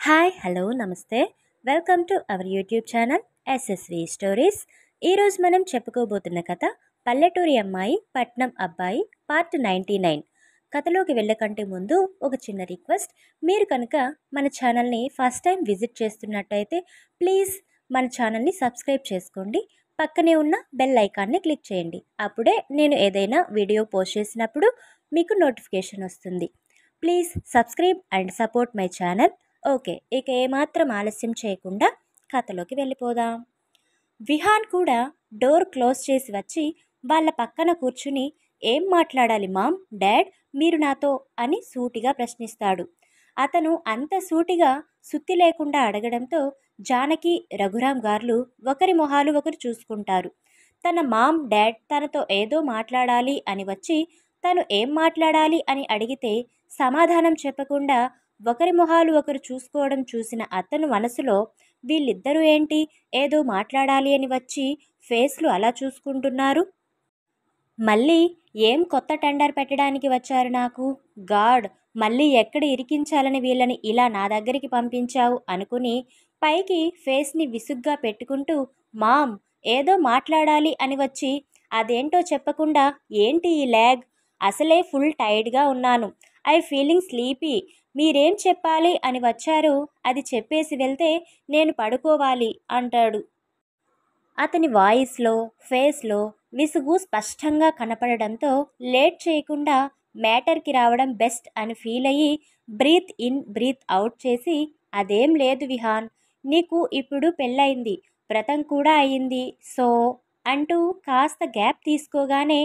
Hi hello నమస్తే welcome to our YouTube channel SSV stories. ఈరోజు మనం చెప్పుకోబోతున్న కథ పల్లెటూరి అమ్మాయి పట్నం అబ్బాయి పార్ట్ 99. కథలోకి వెళ్ళకంటే ముందు ఒక చిన్న రిక్వెస్ట్, మీరు కనుక మన ఛానల్ని ఫస్ట్ టైం విజిట్ చేస్తున్నట్టయితే ప్లీజ్ మన ఛానల్ని సబ్స్క్రైబ్ చేసుకోండి. పక్కనే ఉన్న బెల్ ఐకాన్ని క్లిక్ చేయండి. అప్పుడే నేను ఏదైనా వీడియో పోస్ట్ చేసినప్పుడు మీకు నోటిఫికేషన్ వస్తుంది. Please subscribe and support my channel. Okay, ఇక ఏమాత్రం ఆలస్యం చేయకుండా కథలోకి వెళ్ళిపోదాం. విహాన్ కూడా డోర్ క్లోజ్ చేసి వచ్చి వాళ్ళ పక్కన కూర్చుని, ఏం మాట్లాడాలి మామ్, డాడ్, మీరు నాతో అని సూటిగా ప్రశ్నిస్తాడు. అతను అంత సూటిగా సుత్తి లేకుండా అడగడంతో జానకి, రఘురాం గారు ఒకరి మొహాలు ఒకరు చూసుకుంటారు. తన మామ్ డాడ్ తనతో ఏదో మాట్లాడాలి అని వచ్చి తను ఏం మాట్లాడాలి అని అడిగితే సమాధానం చెప్పకుండా ఒకరి మొహాలు ఒకరు చూసుకోవడం చూసిన అతను మనసులో, వీళ్ళిద్దరూ ఏంటి ఏదో మాట్లాడాలి అని వచ్చి ఫేస్లు అలా చూసుకుంటున్నారు, మళ్ళీ ఏం కొత్త టెండర్ పెట్టడానికి వచ్చారు నాకు, గాడ్, మళ్ళీ ఎక్కడ ఇరికించాలని వీళ్ళని ఇలా నా దగ్గరికి పంపించావు అనుకుని పైకి ఫేస్ని విసుగ్గా పెట్టుకుంటూ, మామ్ ఏదో మాట్లాడాలి అని వచ్చి అదేంటో చెప్పకుండా ఏంటి ఈ ల్యాగ్, అసలే ఫుల్ టైర్డ్గా ఉన్నాను, ఐ ఫీలింగ్ స్లీపీ, మీరేం చెప్పాలి అని వచ్చారు అది చెప్పేసి వెళ్తే నేను పడుకోవాలి అంటాడు. అతని వాయిస్లో ఫేస్లో విసుగు స్పష్టంగా కనపడడంతో లేట్ చేయకుండా మ్యాటర్కి రావడం బెస్ట్ అని ఫీల్ అయ్యి బ్రీత్ ఇన్ బ్రీత్ అవుట్ చేసి, అదేం లేదు విహాన్, నీకు ఇప్పుడు పెళ్ళయింది, వ్రతం కూడా అయ్యింది, సో అంటూ కాస్త గ్యాప్ తీసుకోగానే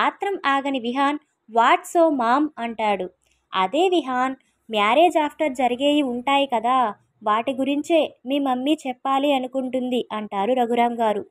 ఆత్రం ఆగని విహాన్, వాట్ సో మామ్ అంటాడు. అదే విహాన్, మ్యారేజ్ ఆఫ్టర్ జరిగేవి ఉంటాయి కదా, వాటి గురించే మీ మమ్మీ చెప్పాలి అనుకుంటుంది అంటారు రఘురాం గారు.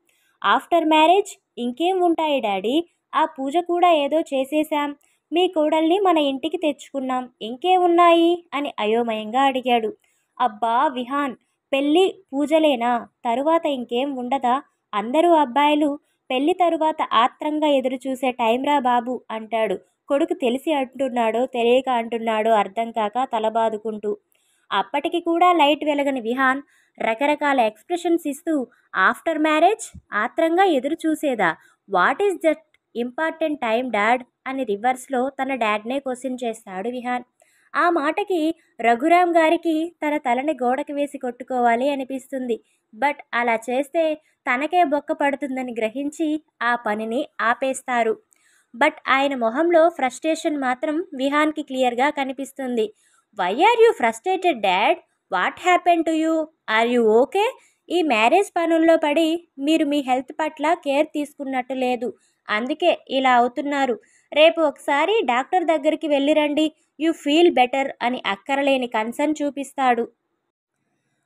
ఆఫ్టర్ మ్యారేజ్ ఇంకేం ఉంటాయి డాడీ, ఆ పూజ కూడా ఏదో చేసేశాం, మీ కోడల్ని మన ఇంటికి తెచ్చుకున్నాం, ఇంకేమున్నాయి అని అయోమయంగా అడిగాడు. అబ్బా విహాన్, పెళ్ళి పూజలేనా, తరువాత ఇంకేం ఉండదా, అందరూ అబ్బాయిలు పెళ్లి తరువాత ఆత్రంగా ఎదురు చూసే టైంరా బాబు అంటాడు. కొడుకు తెలిసి అంటున్నాడో తెలియక అంటున్నాడో అర్థం కాక తలబాదుకుంటూ. అప్పటికి కూడా లైట్ వెలగని విహాన్ రకరకాల ఎక్స్ప్రెషన్స్ ఇస్తూ, ఆఫ్టర్ మ్యారేజ్ ఆత్రంగా ఎదురు చూసేదా, what is that important time dad అని రివర్స్లో తన డాడ్నే క్వశ్చన్ చేస్తాడు విహాన్. ఆ మాటకి రఘురాం గారికి తన తలని గోడకి వేసి కొట్టుకోవాలి అనిపిస్తుంది. బట్ అలా చేస్తే తనకే బొక్క పడుతుందని గ్రహించి ఆ పనిని ఆపేస్తారు. బట్ ఆయన మొహంలో ఫ్రస్ట్రేషన్ మాత్రం విహాన్కి క్లియర్గా కనిపిస్తుంది. Why are you frustrated dad, what happen to you, are you okay, ఈ మ్యారేజ్ పనుల్లో పడి మీరు మీ హెల్త్ పట్ల కేర్ తీసుకున్నట్టు లేదు, అందుకే ఇలా అవుతున్నారు, రేపు ఒకసారి డాక్టర్ దగ్గరికి వెళ్ళిరండి, యూ ఫీల్ బెటర్ అని అక్కరలేని కన్సర్న్ చూపిస్తాడు.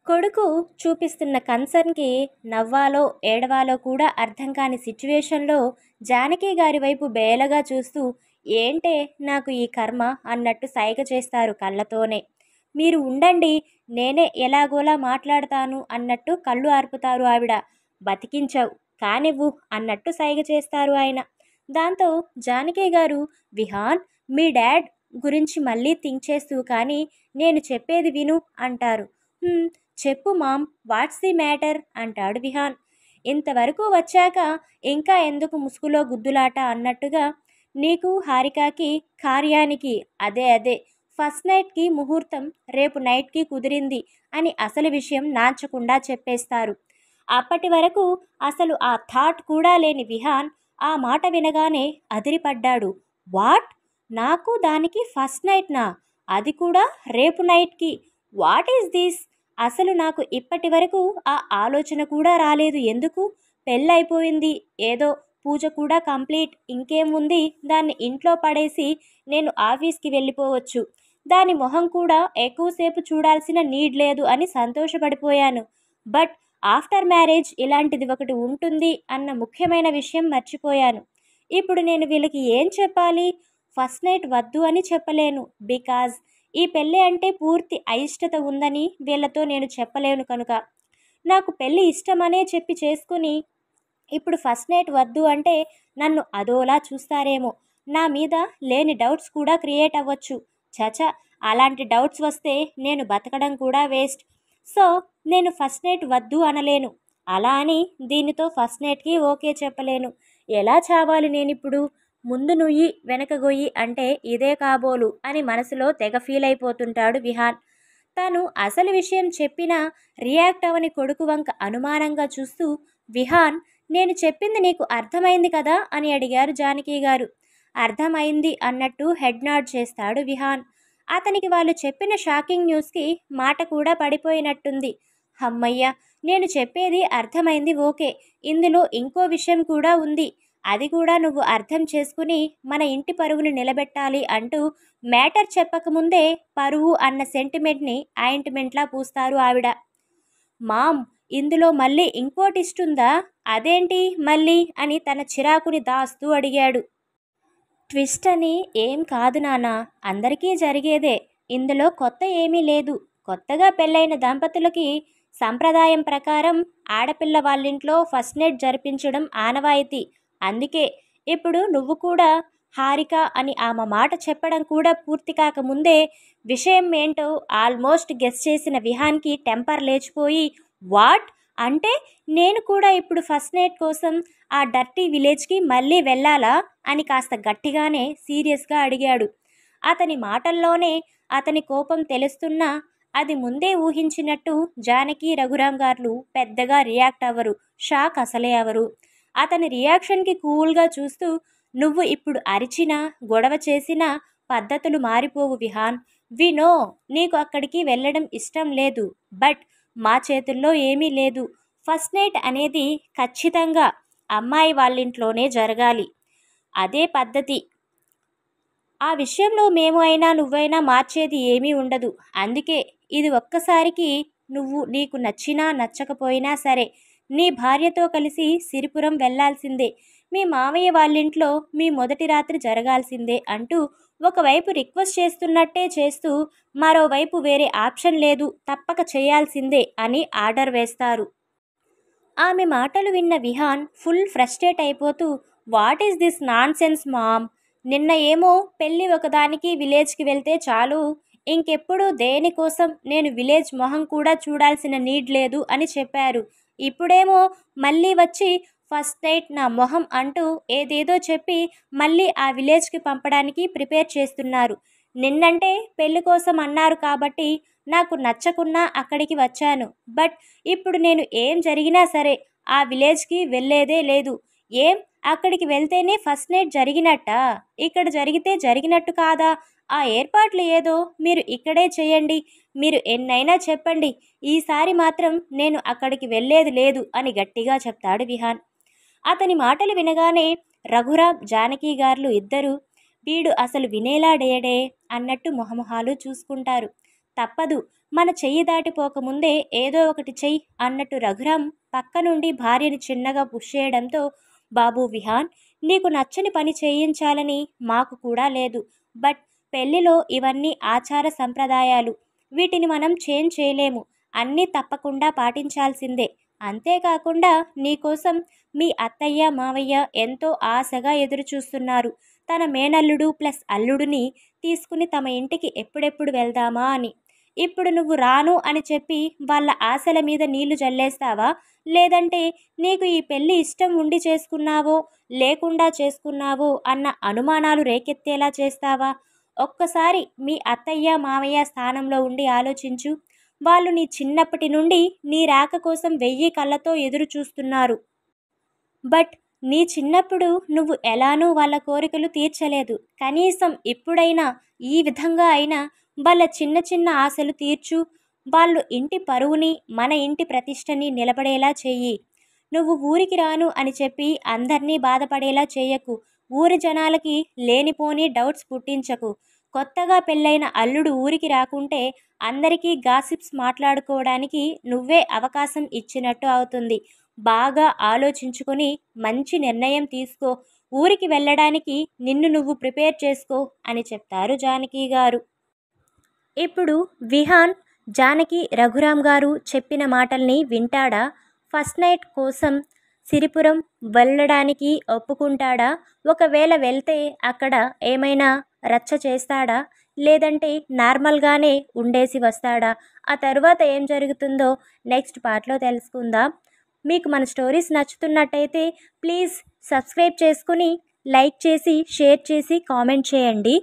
కొడుకు చూపిస్తున్న కన్సర్న్కి నవ్వాలో ఏడవాలో కూడా అర్థం కాని సిచ్యువేషన్లో జానకి గారి వైపు బేలగా చూస్తూ, ఏంటే నాకు ఈ కర్మ అన్నట్టు సైగ చేస్తారు కళ్ళతోనే. మీరు ఉండండి, నేనే ఎలాగోలా మాట్లాడతాను అన్నట్టు కళ్ళు ఆర్పుతారు ఆవిడ. బతికించావు కానివ్వు అన్నట్టు సైగ చేస్తారు ఆయన. దాంతో జానకి గారు, విహాన్ మీ డాడ్ గురించి మళ్ళీ థింక్ చేస్తూ, కానీ నేను చెప్పేది విను అంటారు. చెప్పు మామ్, వాట్స్ ది మ్యాటర్ అంటాడు విహాన్. ఇంతవరకు వచ్చాక ఇంకా ఎందుకు ముసుగులో గుద్దులాట అన్నట్టుగా, నీకు హారికాకి కార్యానికి అదే ఫస్ట్ నైట్కి ముహూర్తం రేపు నైట్కి కుదిరింది అని అసలు విషయం నాంచకుండా చెప్పేస్తారు. అప్పటి వరకు అసలు ఆ థాట్ కూడా లేని విహాన్ ఆ మాట వినగానే అదిరిపడ్డాడు. వాట్, నాకు దానికి ఫస్ట్ నైట్నా, అది కూడా రేపు నైట్కి, వాట్ ఈస్ దిస్, అసలు నాకు ఇప్పటి వరకు ఆ ఆలోచన కూడా రాలేదు, ఎందుకు, పెళ్ళైపోయింది ఏదో, పూజ కూడా కంప్లీట్, ఇంకేం ఉంది, దాన్ని ఇంట్లో పడేసి నేను ఆఫీస్కి వెళ్ళిపోవచ్చు, దాని మొహం కూడా ఎక్కువసేపు చూడాల్సిన నీడ్ లేదు అని సంతోషపడిపోయాను. బట్ ఆఫ్టర్ మ్యారేజ్ ఇలాంటిది ఒకటి ఉంటుంది అన్న ముఖ్యమైన విషయం మర్చిపోయాను. ఇప్పుడు నేను వీళ్ళకి ఏం చెప్పాలి, ఫస్ట్ నైట్ వద్దు అని చెప్పలేను, బికాజ్ ఈ పెళ్ళి అంటే పూర్తి అయిష్టత ఉందని వీళ్ళతో నేను చెప్పలేను కనుక, నాకు పెళ్ళి ఇష్టమనే చెప్పి చేసుకుని ఇప్పుడు ఫస్ట్ నైట్ వద్దు అంటే నన్ను అదోలా చూస్తారేమో, నా మీద లేని డౌట్స్ కూడా క్రియేట్ అవ్వచ్చు, చచా అలాంటి డౌట్స్ వస్తే నేను బతకడం కూడా వేస్ట్. సో నేను ఫస్ట్ నైట్ వద్దు అనలేను. అలా అని దీనితో ఫస్ట్ నైట్కి ఓకే చెప్పలేను. ఎలా చావాలి నేనిప్పుడు? ముందు నుయ్యి వెనక గొయ్యి అంటే ఇదే కాబోలు అని మనసులో తెగ ఫీల్ అయిపోతుంటాడు విహాన్. తను అసలు విషయం చెప్పినా రియాక్ట్ అవని కొడుకు వంక అనుమానంగా చూస్తూ, విహాన్, నేను చెప్పింది నీకు అర్థమైంది కదా అని అడిగారు జానకి గారు. అర్థమైంది అన్నట్టు హెడ్ నాడ్ చేస్తాడు విహాన్. అతనికి వాళ్ళు చెప్పిన షాకింగ్ న్యూస్కి మాట కూడా పడిపోయినట్టుంది. హమ్మయ్య, నేను చెప్పేది అర్థమైంది ఓకే, ఇందులో ఇంకో విషయం కూడా ఉంది, అది కూడా నువ్వు అర్థం చేసుకుని మన ఇంటి పరువుని నిలబెట్టాలి అంటూ మ్యాటర్ చెప్పకముందే పరువు అన్న సెంటిమెంట్ని ఆయింట్మెంట్లా పూస్తారు ఆవిడ. మామ్, ఇందులో మళ్ళీ ఇంకో ట్విస్ట్ ఉందా? అదేంటి మళ్ళీ అని తన చిరాకుని దాస్తూ అడిగాడు. ట్విస్ట్ అని ఏం కాదు నాన్న, అందరికీ జరిగేదే. ఇందులో కొత్త ఏమీ లేదు. కొత్తగా పెళ్ళైన దంపతులకి సంప్రదాయం ప్రకారం ఆడపిల్ల వాళ్ళింట్లో ఫస్ట్ నైట్ జరిపించడం ఆనవాయితీ. అందుకే ఇప్పుడు నువ్వు కూడా హారిక అని ఆమె మాట చెప్పడం కూడా పూర్తి కాకముందే విషయం ఏంటో ఆల్మోస్ట్ గెస్ చేసిన విహాన్కి టెంపర్ లేచిపోయి, వాట్ అంటే నేను కూడా ఇప్పుడు ఫస్ట్ నైట్ కోసం ఆ డర్టీ విలేజ్కి మళ్ళీ వెళ్ళాలా అని కాస్త గట్టిగానే సీరియస్గా అడిగాడు. అతని మాటల్లోనే అతని కోపం తెలుస్తున్నా అది ముందే ఊహించినట్టు జానకి రఘురాం గారు పెద్దగా రియాక్ట్ అవ్వరు. షాక్ అసలే అవరు. అతని రియాక్షన్కి కూల్గా చూస్తూ, నువ్వు ఇప్పుడు అరిచినా గొడవ చేసినా పద్ధతులు మారిపోవు విహాన్. వినో, నీకు అక్కడికి వెళ్ళడం ఇష్టం లేదు. బట్ మా చేతుల్లో ఏమీ లేదు. ఫస్ట్ నైట్ అనేది ఖచ్చితంగా అమ్మాయి వాళ్ళింట్లోనే జరగాలి. అదే పద్ధతి. ఆ విషయంలో మేము అయినా నువ్వైనా మార్చేది ఏమీ ఉండదు. అందుకే ఇది ఒక్కసారికి నువ్వు నీకు నచ్చినా నచ్చకపోయినా సరే నీ భార్యతో కలిసి సిరిపురం వెళ్లాల్సిందే. మీ మామయ్య వాళ్ళింట్లో మీ మొదటి రాత్రి జరగాల్సిందే అంటూ ఒకవైపు రిక్వెస్ట్ చేస్తున్నట్టే చేస్తూ మరోవైపు వేరే ఆప్షన్ లేదు, తప్పక చేయాల్సిందే అని ఆర్డర్ వేస్తారు. ఆమె మాటలు విన్న విహాన్ ఫుల్ ఫ్రస్ట్రేట్ అయిపోతూ, what is this nonsense mom? నిన్న ఏమో పెళ్ళి ఒకదానికి విలేజ్కి వెళ్తే చాలు, ఇంకెప్పుడు దేనికోసం నేను విలేజ్ మొహం కూడా చూడాల్సిన నీడ్ లేదు అని చెప్పారు. ఇప్పుడేమో మళ్ళీ వచ్చి ఫస్ట్ నైట్ నా మొహం అంటూ ఏదేదో చెప్పి మళ్ళీ ఆ విలేజ్కి పంపడానికి ప్రిపేర్ చేస్తున్నారు. నిన్నంటే పెళ్లి కోసం అన్నారు కాబట్టి నాకు నచ్చకున్నా అక్కడికి వచ్చాను. బట్ ఇప్పుడు నేను ఏం జరిగినా సరే ఆ విలేజ్కి వెళ్ళేదే లేదు. ఏం, అక్కడికి వెళ్తేనే ఫస్ట్ నైట్ జరిగినట్టా? ఇక్కడ జరిగితే జరిగినట్టు కాదా? ఆ ఏర్పాట్లు ఏదో మీరు ఇక్కడే చేయండి. మీరు ఎన్నైనా చెప్పండి, ఈసారి మాత్రం నేను అక్కడికి వెళ్ళేది లేదు అని గట్టిగా చెప్తాడు విహాన్. అతని మాటలు వినగానే రఘురాం జానకి గారు ఇద్దరు వీడు అసలు వినేలాడేయడే అన్నట్టు మొహమొహాలు చూసుకుంటారు. తప్పదు, మన చెయ్యి దాటిపోకముందే ఏదో ఒకటి చెయ్యి అన్నట్టు రఘురాం పక్క నుండి భార్యని చిన్నగా పుష్ చేయడంతో, బాబు విహాన్, నీకు నచ్చని పని చేయించాలని మాకు కూడా లేదు. బట్ పెళ్లిలో ఇవన్నీ ఆచార సంప్రదాయాలు, వీటిని మనం చేంజ్ చేయలేము. అన్నీ తప్పకుండా పాటించాల్సిందే. అంతేకాకుండా నీకోసం మీ అత్తయ్య మావయ్య ఎంతో ఆశగా ఎదురు చూస్తున్నారు. తన మేనల్లుడు ప్లస్ అల్లుడిని తీసుకుని తమ ఇంటికి ఎప్పుడెప్పుడు వెళ్దామా అని. ఇప్పుడు నువ్వు రాను అని చెప్పి వాళ్ళ ఆశల మీద నీళ్లు జల్లేస్తావా? లేదంటే నీకు ఈ పెళ్ళి ఇష్టం ఉండి చేసుకున్నావో లేకుండా చేసుకున్నావో అన్న అనుమానాలు రేకెత్తేలా చేస్తావా? ఒక్కసారి మీ అత్తయ్య మావయ్య స్థానంలో ఉండి ఆలోచించు. వాళ్ళు నీ చిన్నప్పటి నుండి నీ రాక కోసం 1000 కళ్ళతో ఎదురు చూస్తున్నారు. బట్ నీ చిన్నప్పుడు నువ్వు ఎలానూ వాళ్ళ కోరికలు తీర్చలేదు. కనీసం ఇప్పుడైనా ఈ విధంగా అయినా వాళ్ళ చిన్న చిన్న ఆశలు తీర్చు. వాళ్ళు ఇంటి పరువుని మన ఇంటి ప్రతిష్టని నిలబడేలా చెయ్యి. నువ్వు ఊరికి రాను అని చెప్పి అందరినీ బాధపడేలా చేయకు. ఊరి జనాలకి లేనిపోని డౌట్స్ పుట్టించకు. కొత్తగా పెళ్ళైన అల్లుడు ఊరికి రాకుంటే అందరికీ గాసిప్స్ మాట్లాడుకోవడానికి నువ్వే అవకాశం ఇచ్చినట్టు అవుతుంది. బాగా ఆలోచించుకొని మంచి నిర్ణయం తీసుకో. ఊరికి వెళ్ళడానికి నిన్ను నువ్వు ప్రిపేర్ చేసుకో అని చెప్తారు జానకి గారు. ఇప్పుడు విహాన్ జానకి రఘురాం గారు చెప్పిన మాటల్ని వింటాడా? ఫస్ట్ నైట్ కోసం సిరిపురం వెళ్ళడానికి ఒప్పుకుంటాడా? ఒకవేళ వెళ్తే అక్కడ ఏమైనా రచ్చ చేస్తాడా? లేదంటే నార్మల్గానే ఉండేసి వస్తాడా? ఆ తర్వాత ఏం జరుగుతుందో నెక్స్ట్ పార్ట్లో తెలుసుకుందాం. మీకు మన స్టోరీస్ నచ్చుతున్నట్టయితే ప్లీజ్ సబ్స్క్రైబ్ చేసుకుని లైక్ చేసి షేర్ చేసి కామెంట్ చేయండి.